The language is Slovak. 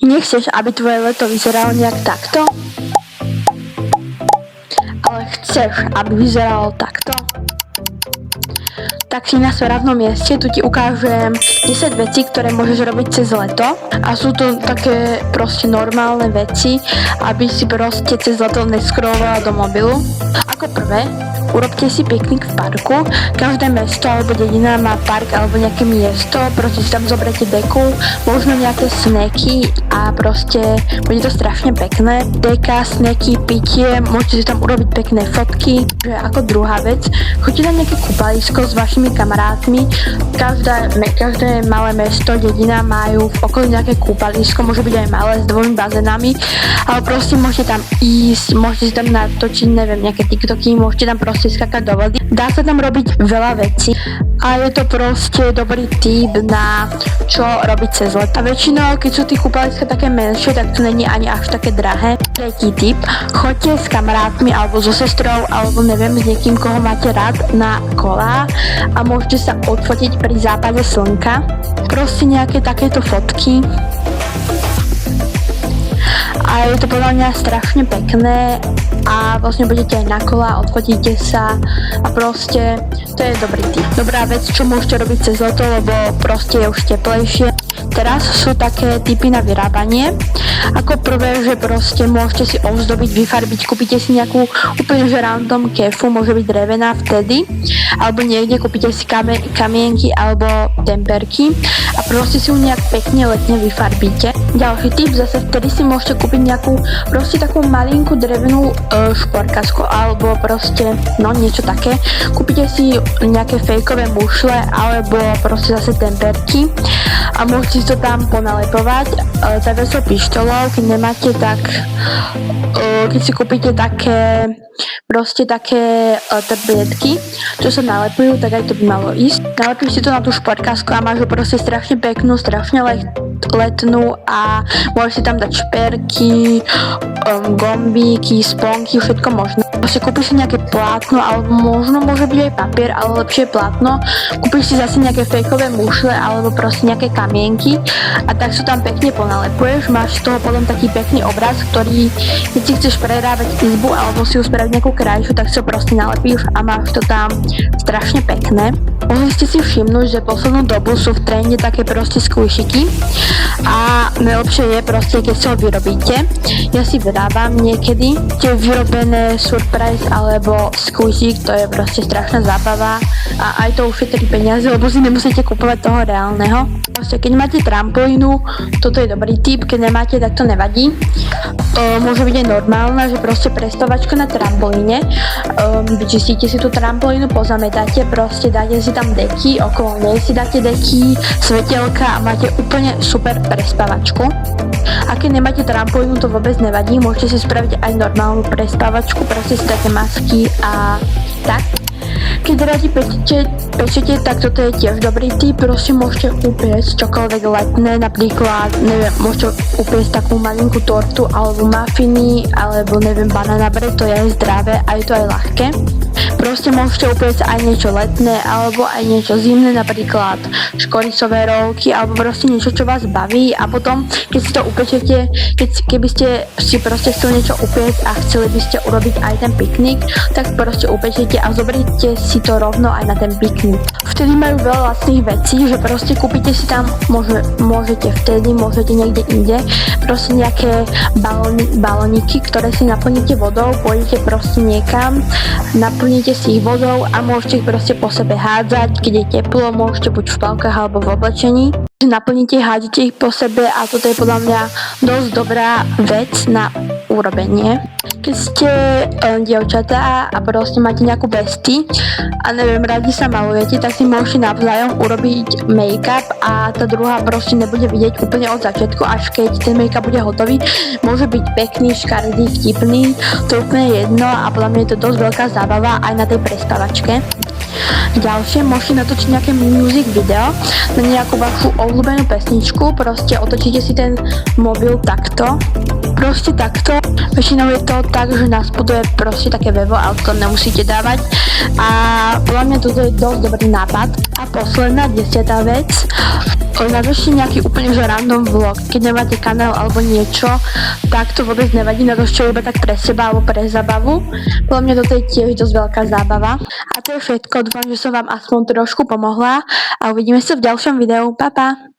Nechceš, aby tvoje leto vyzeralo nejak takto? Ale chceš, aby vyzeralo takto? Tak si na správnom mieste, tu ti ukážem 10 vecí, ktoré môžeš robiť cez leto a sú to také proste normálne veci, aby si proste cez leto nescrollovala do mobilu. Ako prvé, urobte si piknik v parku. Každé mesto alebo dedina má park alebo nejaké miesto, proste si tam zoberete deku, možno nejaké snacky a proste bude to strašne pekné. Deka, snacky, pitie, môžete si tam urobiť pekné fotky. Že ako druhá vec, choďte na nejaké kúpalisko s vašimi kamarátmi. Každé malé mesto, dedina majú v okolí nejaké kúpalisko, môže byť aj malé s 2 bazénami, ale proste môžete tam ísť, môžete si tam natočiť, neviem, nejaké TikToky, môžete tam proste skakať do vody. Dá sa tam robiť veľa vecí a je to proste dobrý tip na čo robiť cez leto. A väčšinou, keď sú tie kúpaliska také menšie, tak to není ani až také drahé. Tretí tip, choďte s kamarátmi alebo so sestrou alebo neviem, s niekým, koho máte rád na kolá a môžete sa odfotiť pri západe slnka. Proste nejaké takéto fotky. A je to podľa mňa strašne pekné a vlastne budete aj na kola, odfotíte sa a proste to je dobrý tip. Dobrá vec, čo môžete robiť cez leto, lebo proste je už teplejšie. Teraz sú také typy na vyrábanie. Ako prvé, že proste môžete si ozdobiť, vyfarbiť, kúpite si nejakú úplne že random kefu, môže byť drevená vtedy, alebo niekde kúpite si kamienky alebo temperky a proste si ju nejak pekne letne vyfarbíte. Ďalší tip, zase vtedy si môžete kúpiť nejakú proste takú malinkú drevenú šporkasku alebo proste no niečo také. Kúpite si nejaké fejkové mušle alebo proste zase temperky a môžete si to tam ponalepovať zavesou pištolou, keď nemáte, tak keď si kúpite také proste také tabletky, čo sa nalepujú, tak aj to by malo ísť. Nalepíš si to na tú šporkásku a máš ju proste strašne peknú, strašne letnú a môžeš si tam dať šperky, gombíky, sponky, všetko možné. Proste kúpiš si nejaké plátno, alebo možno môže byť aj papier, ale lepšie plátno. Kúpiš si zase nejaké fejkové mušle, alebo proste nejaké kamienky a tak sa tam pekne ponalepuješ. Máš z toho potom taký pekný obraz, ktorý, keď si chceš prerábať izbu, alebo si ju spraviť nejakú krajšiu, tak si ho proste nalepíš a máš to tam strašne pekné. Mohli ste si všimnúť, že poslednú dobu sú v trende také proste squishiky a najlepšie je proste, keď si ho vyrobíte. Ja si vyrábam niekedy tie vyrobené surprise alebo squishy, to je proste strašná zábava a aj to ušetrí peniaze, lebo si nemusíte kupovať toho reálneho. Proste keď máte trampolínu, toto je dobrý tip, keď nemáte, tak to nevadí. Môže byť aj normálna, že proste prestovačka na trampolíne. Vyčistíte si tú trampolínu, pozametáte, proste dáte si tam deky, okolo nej si dáte deky, svetelka a máte úplne super prespávačku. A keď nemáte trampolínu, to vôbec nevadí, môžete si spraviť aj normálnu prespávačku, proste si dáte masky a tak. Keď radi pečete, tak toto je tiež dobrý tip, proste môžete upiecť čokoľvek letné, napríklad, neviem, môžete upiecť takú malinkú tortu, alebo mafiny, alebo neviem, banana bread, to je aj zdravé a je to aj ľahké. Proste môžete upiecť aj niečo letné, alebo aj niečo zimné, napríklad škoricové rolky, alebo proste niečo, čo vás baví a potom, keď si to upečete, keby ste si proste chceli niečo upiecť a chceli by ste urobiť aj ten piknik, tak proste upečete a zoberiete si to rovno aj na ten piknik. Vtedy majú veľa lacných vecí, že proste kúpite si tam, môžete niekde inde, proste nejaké balóniky, ktoré si naplníte vodou, pôjdete proste niekam, naplníte si ich vodou a môžete ich proste po sebe hádzať, keď je teplo, môžete buď v plavkách alebo v oblečení. Naplníte, hádzate ich po sebe a toto je podľa mňa dosť dobrá vec na urobenie. Keď ste dievčatá a proste máte nejakú bestie a neviem, radi sa malujete, tak si môžete navzájom urobiť make-up a tá druhá proste nebude vidieť úplne od začiatku, až keď ten make-up bude hotový. Môže byť pekný, škaredý, vtipný, to je úplne jedno a podľa mňa je to dosť veľká zábava aj na tej prespávačke. Ďalšie, môžete natočiť nejaké music video na nejakú vašu obľúbenú pesničku, proste otočíte si ten mobil takto, proste takto. Väčšinou je to tak, že na spodu je proste také vevo, ale to nemusíte dávať. A podľa mňa toto je dosť dobrý nápad. A posledná 10. vec, natočte nejaký úplne že random vlog. Keď nemáte kanál alebo niečo, tak to vôbec nevadí, natočte iba tak pre seba alebo pre zábavu. Podľa mňa toto je tiež dosť veľká zábava. A to je všetko, dúfam, že som vám aspoň trošku pomohla a uvidíme sa v ďalšom videu. Pa, pa!